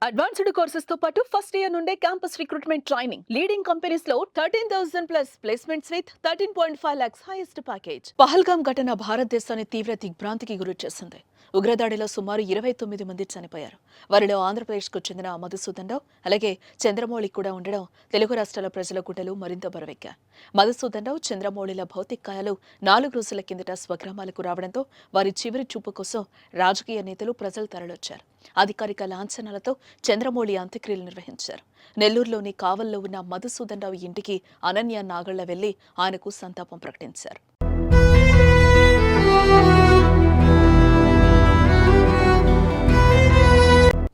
Advanced courses తో పాటు first year నుండే campus recruitment training leading companies లో 13,000 plus placements with 13.5 lakhs highest package. Pahalgam ఘటన భారతదేశాన్ని తీవ్ర దిగ్భ్రాంతికి గురిచేసింది. ఉగ్రదాడిలో సుమారు 29 మంది చనిపోయారు. వారిలో ఆంధ్రప్రదేశ్కు చెందిన మధుసూదన్ రావు అలాగే చంద్రమౌళి కూడా ఉండడం తెలుగు రాష్ట్రాల ప్రజల గుండెలు మరింత బరువెక్కాయి. మధుసూదన్ రావు చంద్రమౌళిల భౌతికాయాలు 4 రోజుల కిందట స్వగ్రామాలకు రావడంతో వారి చివరి చూపు కోసం రాజకీయ నేతలు ప్రజలు తరలొచ్చారు. అధికారిక లాంఛనాలతో చంద్రమౌళి అంత్యక్రియలు నిర్వహించారు. నెల్లూరులోని కావల్లో ఉన్న మధుసూదన్ రావు ఇంటికి అనన్య నాగళ్ల వెళ్లి ఆయనకు సంతాపం ప్రకటించారు.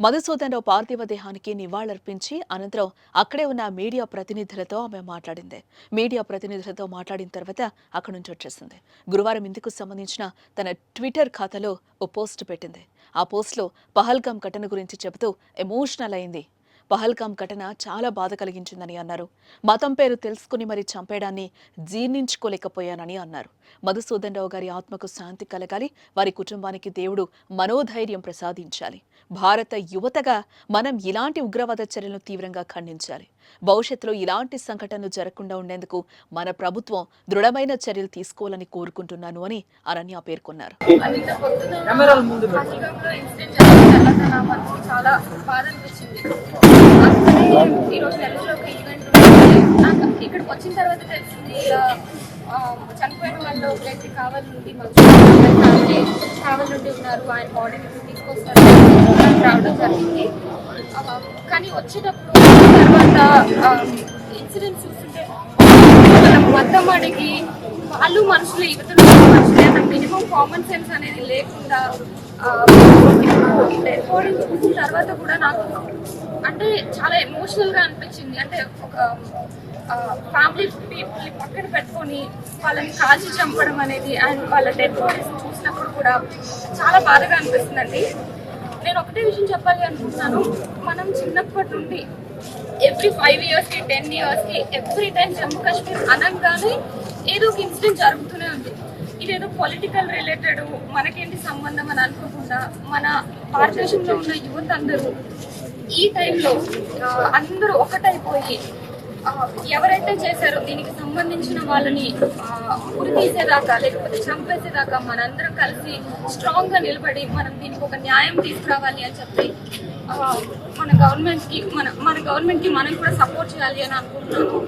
మధుసూదన్ రావు పార్థివ దేహానికి నివాళులర్పించి అనంతరం అక్కడే ఉన్న మీడియా ప్రతినిధులతో ఆమె మాట్లాడింది. మీడియా ప్రతినిధులతో మాట్లాడిన తర్వాత అక్కడి నుంచి వచ్చేసింది. గురువారం ఇందుకు సంబంధించిన తన ట్విట్టర్ ఖాతాలో ఓ పోస్ట్ పెట్టింది. ఆ పోస్ట్లో పహల్గామ్ ఘటన గురించి చెబుతూ ఎమోషనల్ అయింది. పహల్గామ్ ఘటన చాలా బాధ కలిగించిందని అన్నారు. మతం పేరు తెలుసుకుని మరీ చంపేయడాన్ని జీర్ణించుకోలేకపోయానని అన్నారు. మధుసూదన్ రావు గారి ఆత్మకు శాంతి కలగాలి, వారి కుటుంబానికి దేవుడు మనోధైర్యం ప్రసాదించాలి. భారత యువతగా మనం ఇలాంటి ఉగ్రవాద చర్యలను తీవ్రంగా ఖండించాలి. భవిష్యత్తులో ఇలాంటి సంఘటనలు జరగకుండా ఉండేందుకు మన ప్రభుత్వం దృఢమైన చర్యలు తీసుకోవాలని కోరుకుంటున్నాను అని అనన్య పేర్కొన్నారు. ఈరోజు నెలలో ఒక ఈవెంట్ నాకు ఇక్కడికి వచ్చిన తర్వాత తెలిసింది. ఇలా చనిపోయిన వాళ్ళు ఒకరైతే కావలి నుండి కావలి నుండి ఉన్నారు, ఆయన బాడీని తీసుకొస్తారు రావడం జరిగింది. కానీ వచ్చేటప్పుడు తర్వాత ఇన్సిడెంట్స్ చూస్తుంటే మొత్తం అడిగి వాళ్ళు మనుషులు యువతలు మనుషులే అన్న మినిమం కామన్ సెన్స్ అనేది లేకుండా డెడ్ బాడీ చూసిన తర్వాత కూడా నాకు అంటే చాలా ఎమోషనల్గా అనిపించింది. అంటే ఒక ఫ్యామిలీ పీపుల్ని పక్కన పెట్టుకొని వాళ్ళని కాల్చి చంపడం అనేది అండ్ వాళ్ళ డెడ్ బాడీస్ చూసినప్పుడు కూడా చాలా బాధగా అనిపిస్తుందండి. నేను ఒకటే విషయం చెప్పాలి అనుకుంటున్నాను, మనం చిన్నప్పటి నుండి ఎవ్రీ 5 yearsకి 10 yearsకి ఎవ్రీ టైం జమ్మూ కాశ్మీర్ అనగానే ఏదో ఒక ఇన్సిడెంట్ జరుగుతూనే ఉంది. ఇదేదో పొలిటికల్ రిలేటెడ్ మనకేంటి సంబంధం అని అనుకోకుండా మన భారతదేశంలో ఉన్న యువత అందరూ ఈ టైంలో అందరూ ఒకటైపోయి ఎవరైతే చేశారో దీనికి సంబంధించిన వాళ్ళని ఉరి తీసేదాకా లేకపోతే చంపేసేదాకా మనందరం కలిసి స్ట్రాంగ్ గా నిలబడి మనం దీనికి ఒక న్యాయం తీసుకురావాలి అని చెప్పి మన గవర్నమెంట్ కి మనం కూడా సపోర్ట్ చేయాలి అని అనుకుంటున్నాను.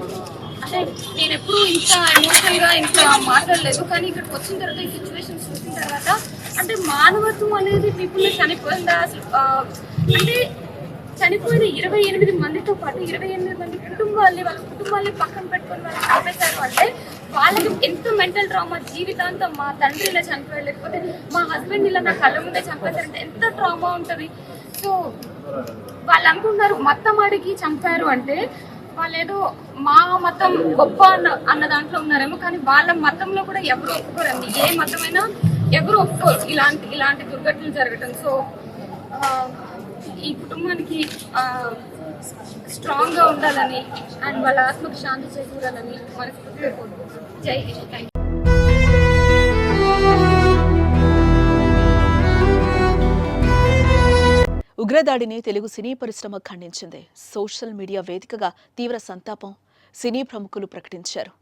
అంటే నేను ఎప్పుడు ఇంత ఎమోషనల్ గా ఇంత మాట్లాడలేదు, కానీ ఇక్కడికి వచ్చిన తర్వాత ఈ సిచ్యువేషన్స్ చూసిన తర్వాత అంటే మానవత్వం అనేది పీపుల్ చనిపోయిందా అంటే చనిపోయిన 28 మందితో పాటు 28 మంది వాళ్ళ కుటుంబాన్ని పక్కన పెట్టుకొని వాళ్ళు చంపేశారు అంటే వాళ్ళకి ఎంత మెంటల్ ట్రామా, జీవితాంతం మా తండ్రి ఇలా చనిపోయారు లేకపోతే మా హస్బెండ్ ఇలా నా కళ్ళ ముందే చంపేశారంటే ఎంత ట్రామా ఉంటుంది. సో వాళ్ళు అనుకుంటున్నారు మతం అడిగి చంపారు అంటే వాళ్ళు ఏదో మా మతం గొప్ప అన్న దాంట్లో ఉన్నారేమో, కానీ వాళ్ళ మతంలో కూడా ఎవరు ఒప్పుకోరండి. ఏ మతమైనా ఎవరు ఒప్పుకోరు ఇలాంటి దుర్ఘటనలు జరగటం. సో ఈ కుటుంబానికి స్ట్రాంగ్ గా ఉండాలని అండ్ వాళ్ళ ఆత్మకు శాంతి చేకూరాలని మనస్ఫూర్తిగా కోరుకుంటున్నాను. జై హింద్. Thank you. ఉగ్రదాడిని తెలుగు సినీ పరిశ్రమ ఖండించింది. సోషల్ మీడియా వేదికగా తీవ్ర సంతాపం సినీ ప్రముఖులు ప్రకటించారు.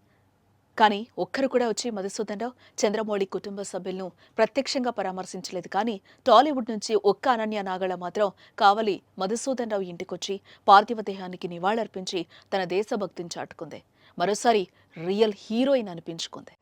కానీ ఒక్కరు కూడా వచ్చి మధుసూదన్ రావు చంద్రమౌళి కుటుంబ సభ్యులను ప్రత్యక్షంగా పరామర్శించలేదు. కానీ టాలీవుడ్ నుంచి ఒక్క అనన్య నాగళ్ల మాత్రం కావలి మధుసూదన్ రావు ఇంటికొచ్చి పార్థివ దేహానికి నివాళులర్పించి తన దేశభక్తిని చాటుకుంది. మరోసారి రియల్ హీరోయిన్ అనిపించుకుంది.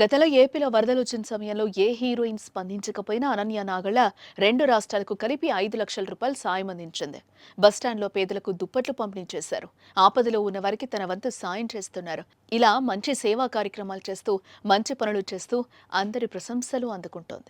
గతంలో ఏపీలో వరదలు వచ్చిన సమయంలో ఏ హీరోయిన్ స్పందించకపోయినా అనన్య నాగళ్ల 2 రాష్ట్రాలకు కలిపి 5 లక్షల రూపాయలు సాయం అందించింది. బస్టాండ్లో పేదలకు దుప్పట్లు పంపిణీ చేశారు. ఆపదలో ఉన్న వారికి తన వంతు సాయం చేస్తున్నారు. ఇలా మంచి సేవా కార్యక్రమాలు చేస్తూ మంచి పనులు చేస్తూ అందరి ప్రశంసలు అందుకుంటోంది.